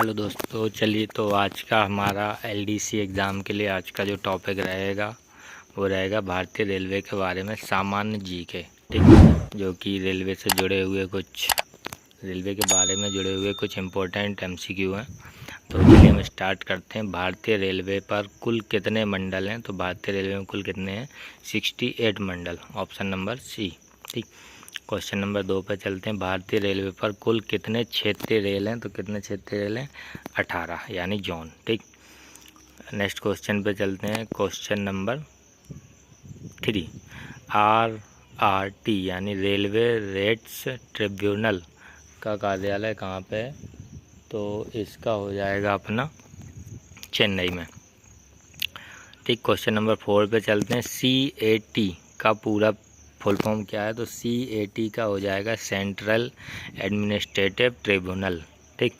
Hello दोस्तों, चलिए तो आज का हमारा एलडीसी एग्ज़ाम के लिए आज का जो टॉपिक रहेगा वो रहेगा भारतीय रेलवे के बारे में सामान्य जीके। ठीक, जो कि रेलवे के बारे में जुड़े हुए कुछ इम्पोर्टेंट एमसीक्यू हैं। तो चलिए हम स्टार्ट करते हैं। भारतीय रेलवे पर कुल कितने मंडल हैं? तो भारतीय रेलवे में कुल कितने हैं? 68 मंडल, ऑप्शन नंबर सी। ठीक, क्वेश्चन नंबर 2 पर चलते हैं। भारतीय रेलवे पर कुल कितने क्षेत्रीय रेल हैं? तो कितने क्षेत्रीय रेल हैं? 18, यानी जोन। ठीक, नेक्स्ट क्वेश्चन पे चलते हैं। क्वेश्चन नंबर 3, RRT यानी रेलवे रेट्स ट्रिब्यूनल का कार्यालय कहाँ पे है? तो इसका हो जाएगा अपना चेन्नई में। ठीक, क्वेश्चन नंबर 4 पे चलते हैं। CAT का पूरा फुल फॉर्म क्या है? तो CAT का हो जाएगा सेंट्रल एडमिनिस्ट्रेटिव ट्रिब्यूनल। ठीक,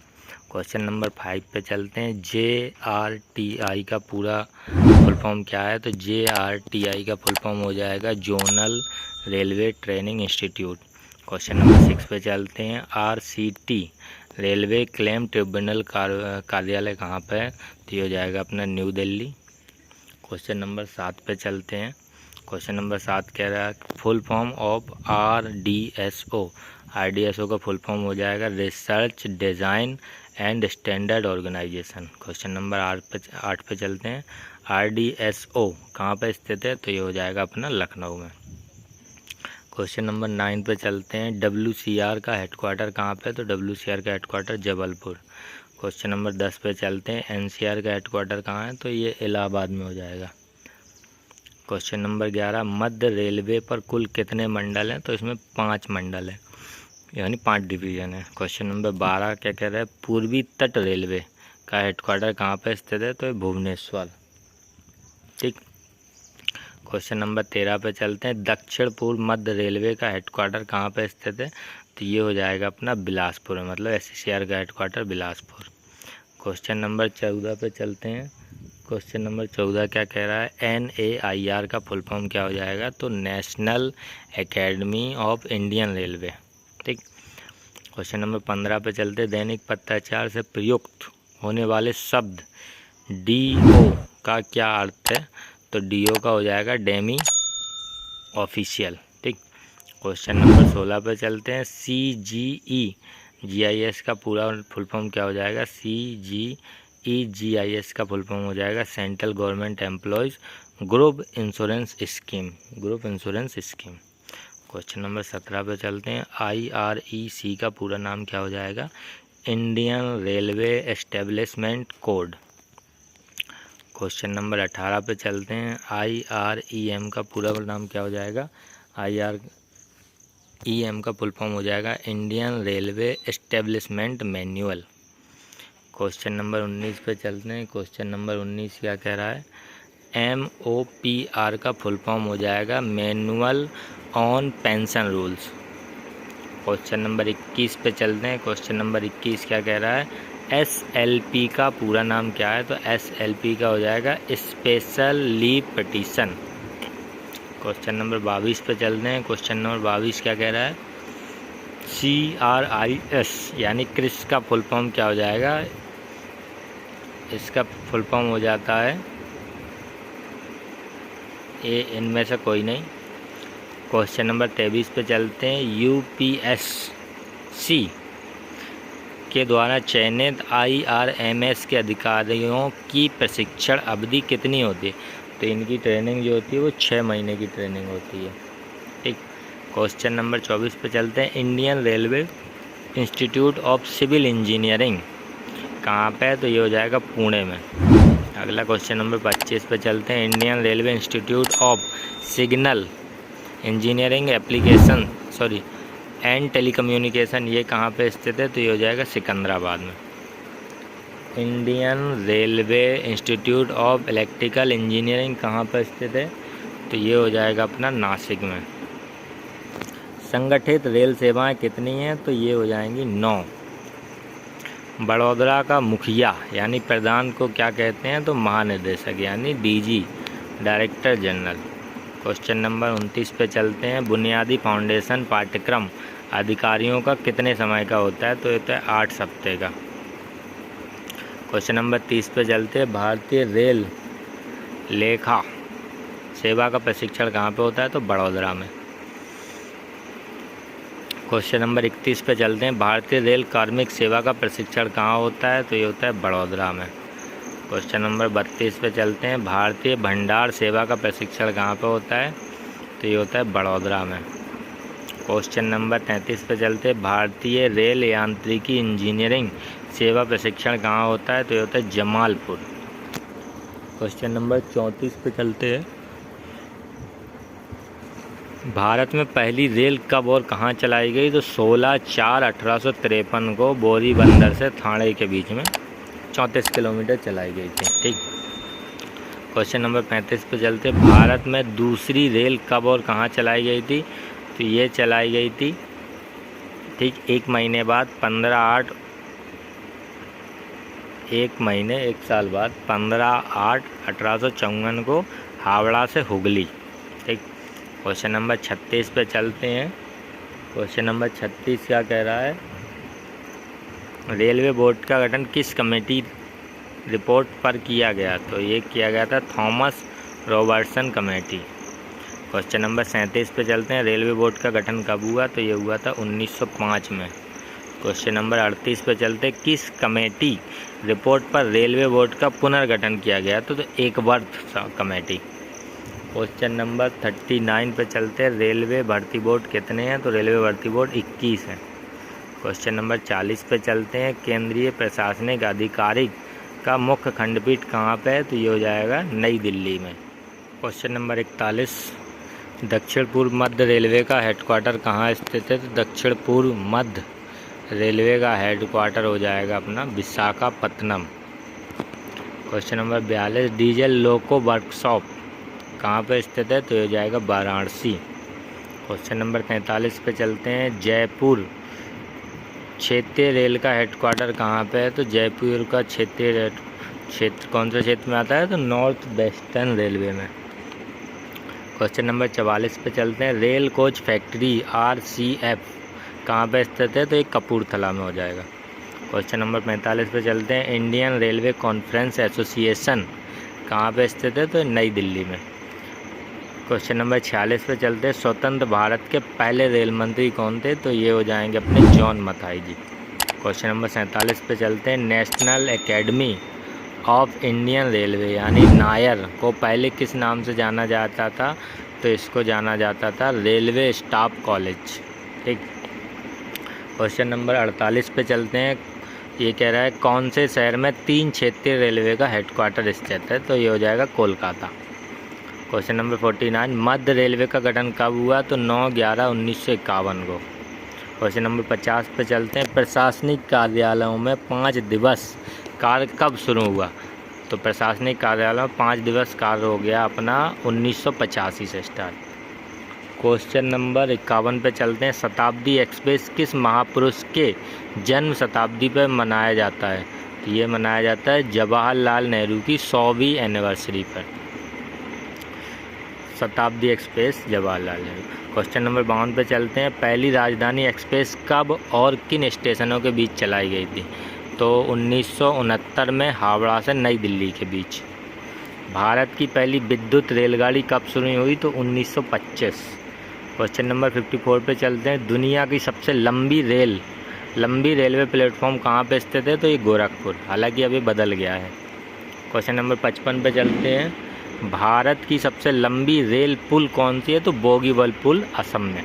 क्वेश्चन नंबर 5 पे चलते हैं। JRTI का पूरा फुल फॉर्म क्या है? तो JRTI का फुल फॉर्म हो जाएगा zonal railway training institute. Question number 6 पे चलते हैं। RCT रेलवे क्लेम ट्रिब्यूनल कार्यालय कहाँ पे है? तो ये हो जाएगा अपना न्यू दिल्ली। क्वेश्चन नंबर 7 पे चलते हैं। क्वेश्चन नंबर 7 कह रहा है फुल फॉर्म ऑफ RDSO का फुल फॉर्म हो जाएगा research design and standard organisation. Question number 8 पे चलते हैं। RDSO कहाँ पे स्थित है? तो ये हो जाएगा अपना लखनऊ में। क्वेश्चन नंबर 9 पे चलते हैं। WCR का हेडक्वार्टर कहाँ पे? तो WCR का हेडक्वार्टर जबलपुर। क्वेश्चन नंबर 10 पे चलते हैं। NCR का हेडक्वार्टर कहाँ है? तो ये इलाहाबाद में हो जाएगा। क्वेश्चन नंबर 11, मध्य रेलवे पर कुल कितने मंडल हैं? तो इसमें 5 मंडल है, यानी 5 डिवीज़न है। क्वेश्चन नंबर 12 क्या कह रहा है? पूर्वी तट रेलवे का हेडक्वार्टर कहाँ पर स्थित है? तो ये भुवनेश्वर। ठीक, क्वेश्चन नंबर 13 पे चलते हैं। दक्षिण पूर्व मध्य रेलवे का हेडक्वार्टर कहाँ पर स्थित है? तो ये हो जाएगा अपना बिलासपुर में, मतलब SCCR का हेडक्वार्टर बिलासपुर। क्वेश्चन नंबर 14 पे चलते हैं। क्वेश्चन नंबर 14 क्या कह रहा है? NAIR का फुल फॉर्म क्या हो जाएगा? तो national academy of Indian railway. ठीक, क्वेश्चन नंबर 15 पे चलते हैं। दैनिक पत्राचार से प्रयुक्त होने वाले शब्द DO का क्या अर्थ है? तो DO का हो जाएगा डेमी ऑफिशियल। ठीक, क्वेश्चन नंबर 16 पे चलते हैं। CGEGIS का पूरा फुल फॉर्म क्या हो जाएगा? CGEGIS का फुल फॉर्म हो जाएगा central government employees group insurance scheme. Question number 17 पे चलते हैं। IREC का पूरा नाम क्या हो जाएगा? Indian railway establishment code. Question number 18 पे चलते हैं। IREM का पूरा नाम क्या हो जाएगा? IREM का फुल फॉर्म हो जाएगा Indian railway establishment manual. Question number 19 पे चलते हैं। क्वेश्चन नंबर 19 क्या कह रहा है? MOPR का फुल फॉर्म हो जाएगा manual on pension rules. Question number 21 पे चलते हैं। क्वेश्चन नंबर 21 क्या कह रहा है? SLP का पूरा नाम क्या है? तो SLP का हो जाएगा special leave petition. Question number 22 पे चलते हैं। क्वेश्चन नंबर 22 क्या कह रहा है? CRIS यानी क्रिस का फुल फॉर्म क्या हो जाएगा? इसका फुल फॉर्म हो जाता है ये इनमें से कोई नहीं। क्वेश्चन नंबर 23 पे चलते हैं। UPSC के द्वारा चयनित IRMS के अधिकारियों की प्रशिक्षण अवधि कितनी होती है? तो इनकी ट्रेनिंग जो होती है वो 6 महीने की ट्रेनिंग होती है। ठीक, क्वेश्चन नंबर 24 पे चलते हैं। Indian railway institute of civil engineering कहाँ पे है? तो ये हो जाएगा पुणे में। अगला क्वेश्चन नंबर 25 पे चलते हैं। Indian railway institute of signal engineering and telecommunication ये कहाँ पे स्थित है? तो ये हो जाएगा सिकंदराबाद में। Indian railway institute of electrical engineering कहाँ पर स्थित है? तो ये हो जाएगा अपना नासिक में। संगठित रेल सेवाएं कितनी हैं? तो ये हो जाएंगी 9। बड़ौदा का मुखिया यानी प्रधान को क्या कहते हैं? तो महानिदेशक यानी DG, director general. Question number 29 पे चलते हैं। बुनियादी फाउंडेशन पाठ्यक्रम अधिकारियों का कितने समय का होता है? तो ये होता है 8 हफ्ते का। क्वेश्चन नंबर 30 पे चलते हैं। भारतीय रेल लेखा सेवा का प्रशिक्षण कहाँ पे होता है? तो बड़ौदा में। क्वेश्चन नंबर 31 पे चलते हैं। भारतीय रेल कार्मिक सेवा का प्रशिक्षण कहाँ होता है? तो ये होता है बड़ौदा में। क्वेश्चन नंबर 32 पे चलते हैं। भारतीय भंडार सेवा का प्रशिक्षण कहाँ पे होता है? तो ये होता है बड़ौदा में। क्वेश्चन नंबर 33 पे चलते हैं। भारतीय रेल यांत्रिकी इंजीनियरिंग सेवा प्रशिक्षण कहाँ होता है? तो ये होता है जमालपुर। क्वेश्चन नंबर 34 पे चलते हैं। भारत में पहली रेल कब और कहाँ चलाई गई? तो 16/4/1853 को बोरी बंदर से थाने के बीच में 34 किलोमीटर चलाई गई थी। ठीक। क्वेश्चन नंबर 35 पे चलते। भारत में दूसरी रेल कब और कहाँ चलाई गई थी? तो ये चलाई गई थी ठीक 1 महीने बाद 1 साल बाद 15/8/1854 को हावड़ा से हुगली। ठीक। क्वेश्चन नंबर 36 पे चलते हैं। क्वेश्चन नंबर 36 क्या कह रहा है? रेलवे बोर्ड का गठन किस कमेटी रिपोर्ट पर किया गया? तो ये किया गया था Thomas Robertson committee. Question number 37 पे चलते हैं। रेलवे बोर्ड का गठन कब हुआ? तो ये हुआ था 1905 में। क्वेश्चन नंबर 38 पे चलते हैं। किस कमेटी रिपोर्ट पर रेलवे बोर्ड का पुनर्गठन किया गया? तो एकवर्थ कमेटी। क्वेश्चन नंबर 39 पे चलते हैं। रेलवे भर्ती बोर्ड कितने हैं? तो रेलवे भर्ती बोर्ड 21 हैं। क्वेश्चन नंबर 40 पे चलते हैं। केंद्रीय प्रशासनिक अधिकारी का मुख्य खंडपीठ कहाँ पे है? तो ये हो जाएगा नई दिल्ली में। Question number 41। दक्षिण पूर्व मध्य रेलवे का हेडक्वार्टर कहाँ स्थित है? तो दक्षिण पूर्व मध्य रेलवे का हेडक्वार्टर हो जाएगा अपना विशाखापत्तनम। Question number 42। डीजल लोको वर्कशॉप कहाँ पे स्थित है? तो ये हो जाएगा वाराणसी। क्वेश्चन नंबर 43 पे चलते हैं। जयपुर क्षेत्रीय रेल का हेडक्वार्टर कहाँ पे है? तो जयपुर का क्षेत्रीय क्षेत्र कौन से क्षेत्र में आता है? तो नॉर्थ वेस्टर्न रेलवे में। क्वेश्चन नंबर 44 पे चलते हैं। रेल कोच फैक्ट्री RCF कहाँ पे स्थित है? तो ये कपूरथला में हो जाएगा। क्वेश्चन नंबर 45 पे चलते हैं। इंडियन रेलवे कॉन्फ्रेंस एसोसिएशन कहाँ पे स्थित है? तो नई दिल्ली में। क्वेश्चन नंबर 46 पे चलते हैं। स्वतंत्र भारत के पहले रेल मंत्री कौन थे? तो ये हो जाएंगे अपने जॉन मथाई जी। क्वेश्चन नंबर 47 पे चलते हैं। National academy of Indian railway यानी नायर को पहले किस नाम से जाना जाता था? तो इसको जाना जाता था रेलवे स्टाफ कॉलेज। ठीक। क्वेश्चन नंबर 48 पे चलते हैं। ये कह रहा है कौन से शहर में 3 क्षेत्रीय रेलवे का हेडक्वार्टर स्थित है? तो ये हो जाएगा कोलकाता। Question number 49। मध्य रेलवे का गठन कब हुआ? तो 9/11/1951 को। क्वेश्चन नंबर 50 पे चलते हैं। प्रशासनिक कार्यालयों में 5 दिवस कार्य कब शुरू हुआ? तो प्रशासनिक कार्यालय में 5 दिवस कार्य हो गया अपना 1985 से स्टार्ट। क्वेश्चन नंबर 51 पे चलते हैं। शताब्दी एक्सप्रेस किस महापुरुष के जन्म शताब्दी पर मनाया जाता है? तो ये मनाया जाता है जवाहरलाल नेहरू की 100वीं एनिवर्सरी पर। शताब्दी express Jawaharlal Nehru. Question number 52 पे चलते हैं। पहली राजधानी एक्सप्रेस कब और किन स्टेशनों के बीच चलाई गई थी? तो 1969 में हावड़ा से नई दिल्ली के बीच। भारत की पहली विद्युत रेलगाड़ी कब शुरू हुई? तो 1925। क्वेश्चन नंबर 54 पे चलते हैं। दुनिया की सबसे लंबी रेलवे प्लेटफॉर्म कहाँ पे स्थित है? तो ये गोरखपुर, हालांकि अभी बदल गया है। क्वेश्चन नंबर 55 पे चलते हैं। भारत की सबसे लंबी रेल पुल कौन सी है? तो बोगीबील पुल असम में।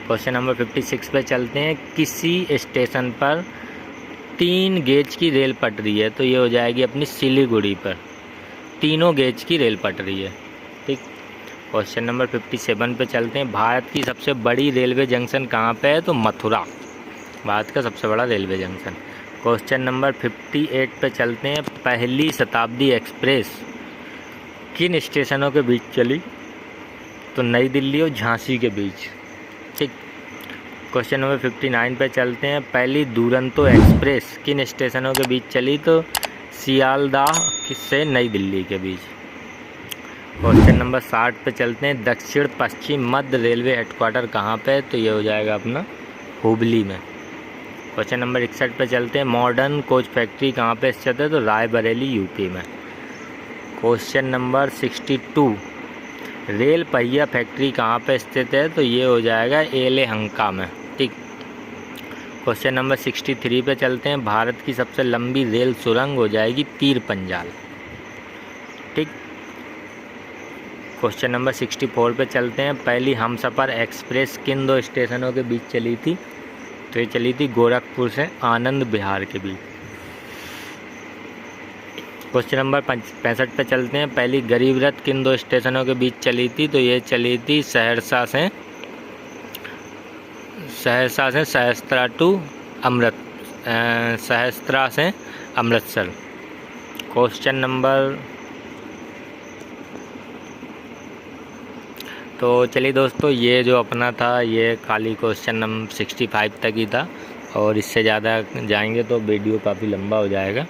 क्वेश्चन नंबर 56 पे चलते हैं। किसी स्टेशन पर 3 गेज की रेल पटरी है? तो ये हो जाएगी अपनी सिलीगुड़ी पर 3 गेज की रेल पटरी है। ठीक। क्वेश्चन नंबर 57 पे चलते हैं। भारत की सबसे बड़ी रेलवे जंक्शन कहाँ पे है? तो मथुरा, भारत का सबसे बड़ा रेलवे जंक्शन। क्वेश्चन नंबर 58 पे चलते हैं। पहली शताब्दी एक्सप्रेस किन स्टेशनों के बीच चली? तो नई दिल्ली और झांसी के बीच। ठीक। क्वेश्चन नंबर 59 पे चलते हैं। पहली दुरंतो एक्सप्रेस किन स्टेशनों के बीच चली? तो सियालदाह से नई दिल्ली के बीच। क्वेश्चन नंबर 60 पे चलते हैं। दक्षिण पश्चिम मध्य रेलवे हेडक्वार्टर कहाँ पे है? तो ये हो जाएगा अपना हुबली में। क्वेश्चन नंबर 61 पे चलते हैं। मॉडर्न कोच फैक्ट्री कहाँ पे स्थित है? तो रायबरेली यूपी में। क्वेश्चन नंबर 62, रेल पहिया फैक्ट्री कहाँ पे स्थित है? तो ये हो जाएगा येलहंका में। ठीक। क्वेश्चन नंबर 63 पे चलते हैं। भारत की सबसे लंबी रेल सुरंग हो जाएगी पीर पंजाल। ठीक। क्वेश्चन नंबर 64 पे चलते हैं। पहली हमसफ़र एक्सप्रेस किन दो स्टेशनों के बीच चली थी? तो ये चली थी गोरखपुर से आनंद विहार के बीच। क्वेश्चन नंबर 65 पे चलते हैं। पहली गरीब रथ किन दो स्टेशनों के बीच चली थी? तो ये चली थी सहरसा से सहस्त्रा टू सहस्त्रा से अमृतसर। क्वेश्चन नंबर, तो चलिए दोस्तों, ये जो अपना था ये खाली क्वेश्चन नंबर 65 तक ही था, और इससे ज़्यादा जाएंगे तो वीडियो काफ़ी लंबा हो जाएगा।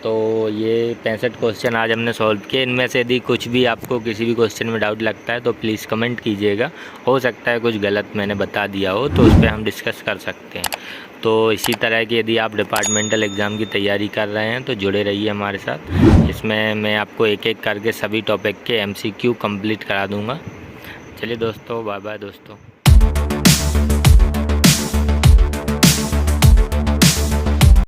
तो ये 65 क्वेश्चन आज हमने सॉल्व किए। इनमें से यदि कुछ भी आपको किसी भी क्वेश्चन में डाउट लगता है तो प्लीज़ कमेंट कीजिएगा। हो सकता है कुछ गलत मैंने बता दिया हो, तो उस पर हम डिस्कस कर सकते हैं। तो इसी तरह की यदि आप डिपार्टमेंटल एग्ज़ाम की तैयारी कर रहे हैं तो जुड़े रहिए हमारे साथ। इसमें मैं आपको एक एक करके सभी टॉपिक के MCQ कंप्लीट करा दूँगा। चलिए दोस्तों, बाय बाय दोस्तों।